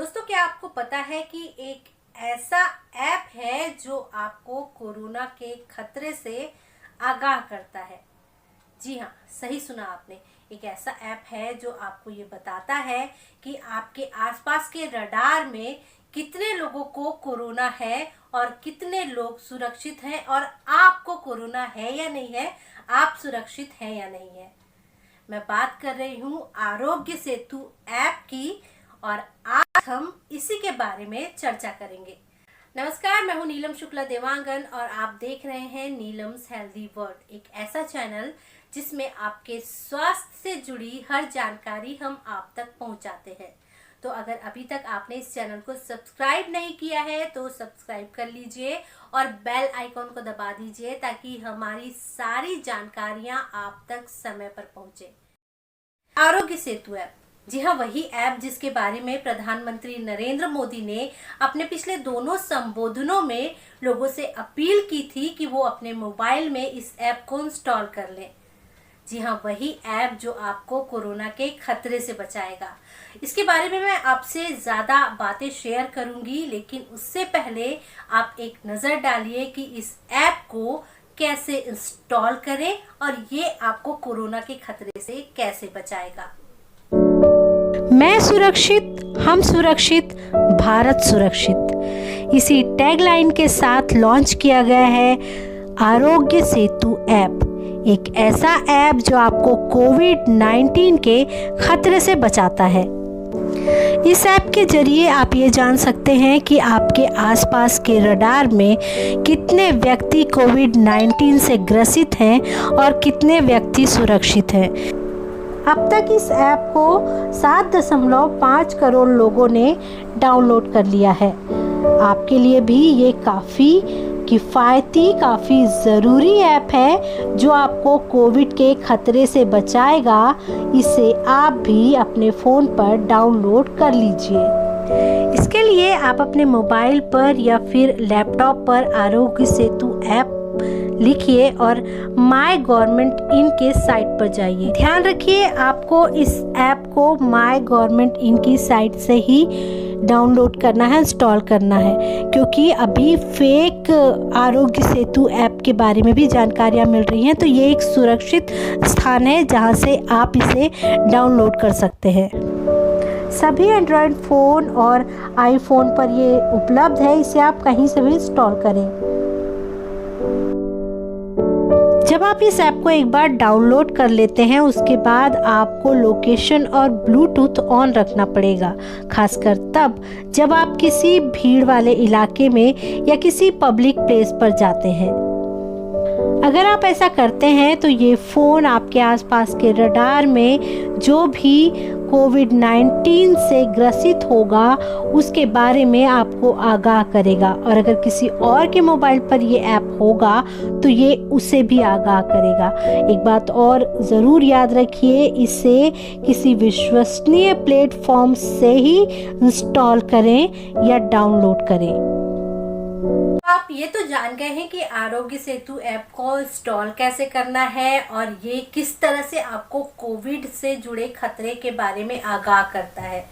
दोस्तों, क्या आपको पता है कि एक ऐसा ऐप है जो आपको कोरोना के खतरे से आगाह करता है। जी हाँ, सही सुना आपने। एक ऐसा ऐप है जो आपको ये बताता है कि आपके आसपास के रडार में कितने लोगों को कोरोना है और कितने लोग सुरक्षित हैं, और आपको कोरोना है या नहीं है, आप सुरक्षित हैं या नहीं है। मैं बात कर रही हूँ आरोग्य सेतु ऐप की, और आज हम इसी के बारे में चर्चा करेंगे। नमस्कार, मैं हूँ नीलम शुक्ला देवांगन और आप देख रहे हैं नीलम्स हेल्दी वर्ल्ड, एक ऐसा चैनल जिसमें आपके स्वास्थ्य से जुड़ी हर जानकारी हम आप तक पहुँचाते हैं। तो अगर अभी तक आपने इस चैनल को सब्सक्राइब नहीं किया है तो सब्सक्राइब कर लीजिए और बेल आइकॉन को दबा दीजिए ताकि हमारी सारी जानकारियां आप तक समय पर पहुंचे। आरोग्य सेतु ऐप, जी हाँ, वही ऐप जिसके बारे में प्रधानमंत्री नरेंद्र मोदी ने अपने पिछले दोनों संबोधनों में लोगों से अपील की थी कि वो अपने मोबाइल में इस ऐप को इंस्टॉल कर लें। जी हाँ, वही ऐप जो आपको कोरोना के खतरे से बचाएगा। इसके बारे में मैं आपसे ज़्यादा बातें शेयर करूंगी, लेकिन उससे पहले आप एक नज़र डालिए कि इस ऐप को कैसे इंस्टॉल करें और ये आपको कोरोना के खतरे से कैसे बचाएगा। मैं सुरक्षित, हम सुरक्षित, भारत सुरक्षित, इसी टैगलाइन के साथ लॉन्च किया गया है आरोग्य सेतु ऐप। एक ऐसा ऐप जो आपको कोविड-19 के खतरे से बचाता है। इस ऐप के जरिए आप ये जान सकते हैं कि आपके आसपास के रडार में कितने व्यक्ति कोविड-19 से ग्रसित हैं और कितने व्यक्ति सुरक्षित हैं। अब तक इस ऐप को 7.5 करोड़ लोगों ने डाउनलोड कर लिया है। आपके लिए भी ये काफ़ी किफ़ायती, काफ़ी ज़रूरी ऐप है जो आपको कोविड के खतरे से बचाएगा। इसे आप भी अपने फ़ोन पर डाउनलोड कर लीजिए। इसके लिए आप अपने मोबाइल पर या फिर लैपटॉप पर आरोग्य सेतु ऐप लिखिए और माय गवर्नमेंट इन के साइट पर जाइए। ध्यान रखिए, आपको इस ऐप को माय गवर्नमेंट इन की साइट से ही डाउनलोड करना है, इंस्टॉल करना है, क्योंकि अभी फेक आरोग्य सेतु ऐप के बारे में भी जानकारियाँ मिल रही हैं। तो ये एक सुरक्षित स्थान है जहाँ से आप इसे डाउनलोड कर सकते हैं। सभी एंड्रॉयड फ़ोन और आईफोन पर ये उपलब्ध है। इसे आप कहीं से भी इंस्टॉल करें। जब आप इस ऐप को एक बार डाउनलोड कर लेते हैं, उसके बाद आपको लोकेशन और ब्लूटूथ ऑन रखना पड़ेगा, खासकर तब जब आप किसी भीड़ वाले इलाके में या किसी पब्लिक प्लेस पर जाते हैं। अगर आप ऐसा करते हैं तो ये फ़ोन आपके आसपास के रडार में जो भी कोविड-19 से ग्रसित होगा उसके बारे में आपको आगाह करेगा, और अगर किसी और के मोबाइल पर ये ऐप होगा तो ये उसे भी आगाह करेगा। एक बात और ज़रूर याद रखिए, इसे किसी विश्वसनीय प्लेटफॉर्म से ही इंस्टॉल करें या डाउनलोड करें। आप ये तो जान गए हैं कि आरोग्य सेतु ऐप को इंस्टॉल कैसे करना है और ये किस तरह से आपको कोविड से जुड़े खतरे के बारे में आगाह करता है।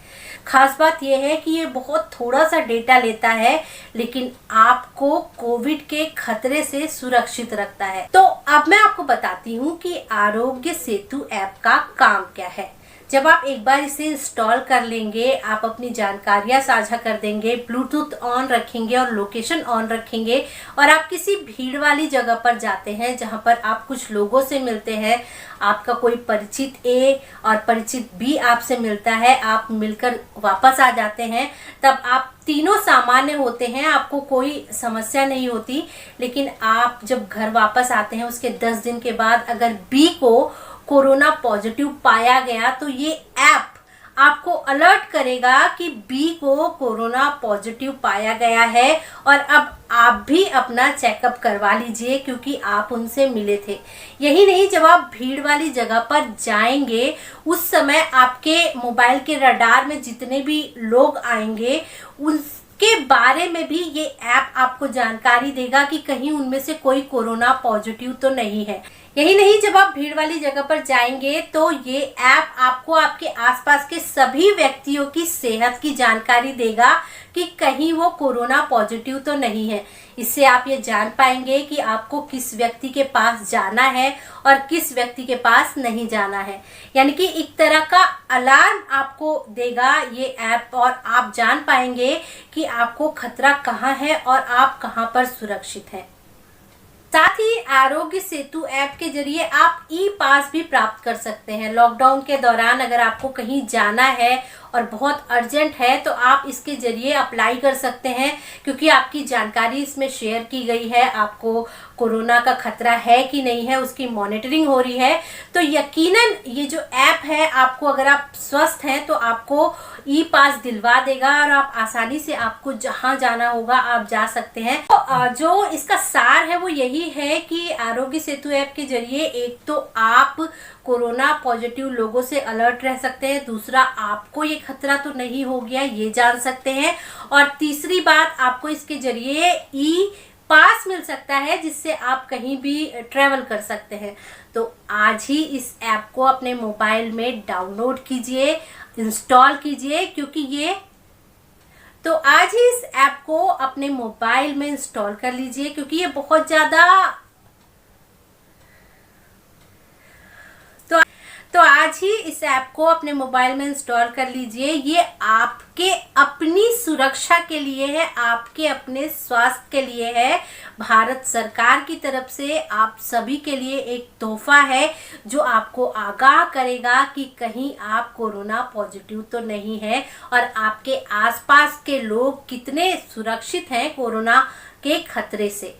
खास बात यह है कि ये बहुत थोड़ा सा डेटा लेता है, लेकिन आपको कोविड के खतरे से सुरक्षित रखता है। तो अब मैं आपको बताती हूँ कि आरोग्य सेतु ऐप का काम क्या है। जब आप एक बार इसे इंस्टॉल कर लेंगे, आप अपनी जानकारियां साझा कर देंगे, ब्लूटूथ ऑन रखेंगे और लोकेशन ऑन रखेंगे, और आप किसी भीड़ वाली जगह पर जाते हैं जहां पर आप कुछ लोगों से मिलते हैं, आपका कोई परिचित ए और परिचित बी आपसे मिलता है, आप मिलकर वापस आ जाते हैं, तब आप तीनों सामान्य होते हैं, आपको कोई समस्या नहीं होती। लेकिन आप जब घर वापस आते हैं उसके 10 दिन के बाद अगर बी को कोरोना पॉजिटिव पाया गया तो ये ऐप आपको अलर्ट करेगा कि बी को कोरोना पॉजिटिव पाया गया है और अब आप भी अपना चेकअप करवा लीजिए, क्योंकि आप उनसे मिले थे। यही नहीं, जब आप भीड़ वाली जगह पर जाएंगे उस समय आपके मोबाइल के रडार में जितने भी लोग आएंगे उनके बारे में भी ये ऐप आपको जानकारी देगा कि कहीं उनमें से कोई कोरोना पॉजिटिव तो नहीं है। यही नहीं, जब आप भीड़ वाली जगह पर जाएंगे तो ये ऐप आपको आपके आसपास के सभी व्यक्तियों की सेहत की जानकारी देगा कि कहीं वो कोरोना पॉजिटिव तो नहीं है। इससे आप ये जान पाएंगे कि आपको किस व्यक्ति के पास जाना है और किस व्यक्ति के पास नहीं जाना है। यानी कि एक तरह का अलार्म आपको देगा ये ऐप, और आप जान पाएंगे कि आपको खतरा कहाँ है और आप कहाँ पर सुरक्षित हैं। साथ ही आरोग्य सेतु ऐप के जरिए आप ई पास भी प्राप्त कर सकते हैं। लॉकडाउन के दौरान अगर आपको कहीं जाना है और बहुत अर्जेंट है तो आप इसके जरिए अप्लाई कर सकते हैं, क्योंकि आपकी जानकारी इसमें शेयर की गई है। आपको कोरोना का खतरा है कि नहीं है उसकी मॉनिटरिंग हो रही है। तो यकीनन ये जो ऐप है आपको, अगर आप स्वस्थ हैं तो आपको ई पास दिलवा देगा और आप आसानी से आपको जहां जाना होगा आप जा सकते हैं। तो जो इसका सार है वो यही है कि आरोग्य सेतु ऐप के जरिए एक तो आप कोरोना पॉजिटिव लोगों से अलर्ट रह सकते हैं, दूसरा आपको ये खतरा तो नहीं हो गया ये जान सकते हैं, और तीसरी बात आपको इसके जरिए ई पास मिल सकता है जिससे आप कहीं भी ट्रैवल कर सकते हैं। तो आज ही इस ऐप को अपने मोबाइल में डाउनलोड कीजिए, इंस्टॉल कीजिए, क्योंकि ये तो आज ही इस ऐप को अपने मोबाइल में इंस्टॉल कर लीजिए, क्योंकि ये बहुत ज़्यादा तो आज ही इस ऐप को अपने मोबाइल में इंस्टॉल कर लीजिए। ये आपके अपनी सुरक्षा के लिए है, आपके अपने स्वास्थ्य के लिए है। भारत सरकार की तरफ से आप सभी के लिए एक तोहफा है जो आपको आगाह करेगा कि कहीं आप कोरोना पॉजिटिव तो नहीं है और आपके आसपास के लोग कितने सुरक्षित हैं कोरोना के खतरे से।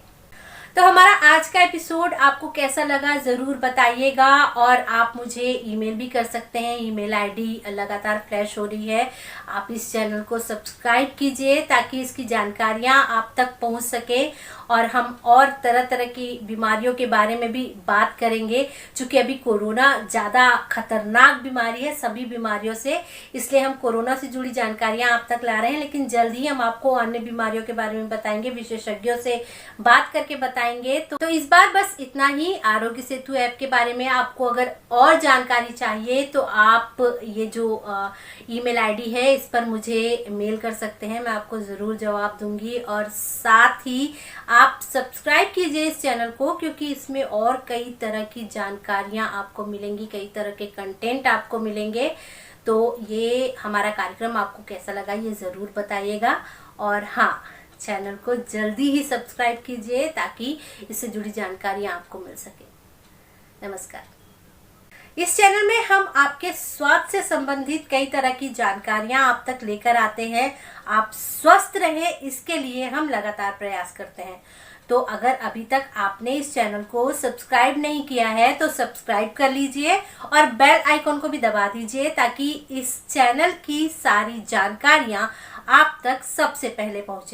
तो हमारा आज का एपिसोड आपको कैसा लगा ज़रूर बताइएगा, और आप मुझे ईमेल भी कर सकते हैं। ईमेल आईडी लगातार फ्लैश हो रही है। आप इस चैनल को सब्सक्राइब कीजिए ताकि इसकी जानकारियां आप तक पहुंच सके, और हम और तरह तरह की बीमारियों के बारे में भी बात करेंगे। चूँकि अभी कोरोना ज़्यादा खतरनाक बीमारी है सभी बीमारियों से, इसलिए हम कोरोना से जुड़ी जानकारियां आप तक ला रहे हैं, लेकिन जल्द ही हम आपको अन्य बीमारियों के बारे में बताएंगे, विशेषज्ञों से बात करके बताएंगे। तो इस बार बस इतना ही। आरोग्य सेतु ऐप के बारे में आपको अगर और जानकारी चाहिए तो आप ये जो ईमेल आईडी है इस पर मुझे मेल कर सकते हैं, मैं आपको ज़रूर जवाब दूंगी। और साथ ही आप सब्सक्राइब कीजिए इस चैनल को, क्योंकि इसमें और कई तरह की जानकारियां आपको मिलेंगी, कई तरह के कंटेंट आपको मिलेंगे। तो ये हमारा कार्यक्रम आपको कैसा लगा ये ज़रूर बताइएगा, और हाँ, चैनल को जल्दी ही सब्सक्राइब कीजिए ताकि इससे जुड़ी जानकारियां आपको मिल सके। नमस्कार। इस चैनल में हम आपके स्वास्थ्य से संबंधित कई तरह की जानकारियां आप तक लेकर आते हैं। आप स्वस्थ रहें इसके लिए हम लगातार प्रयास करते हैं। तो अगर अभी तक आपने इस चैनल को सब्सक्राइब नहीं किया है तो सब्सक्राइब कर लीजिए और बेल आइकॉन को भी दबा दीजिए ताकि इस चैनल की सारी जानकारियां आप तक सबसे पहले पहुंचे।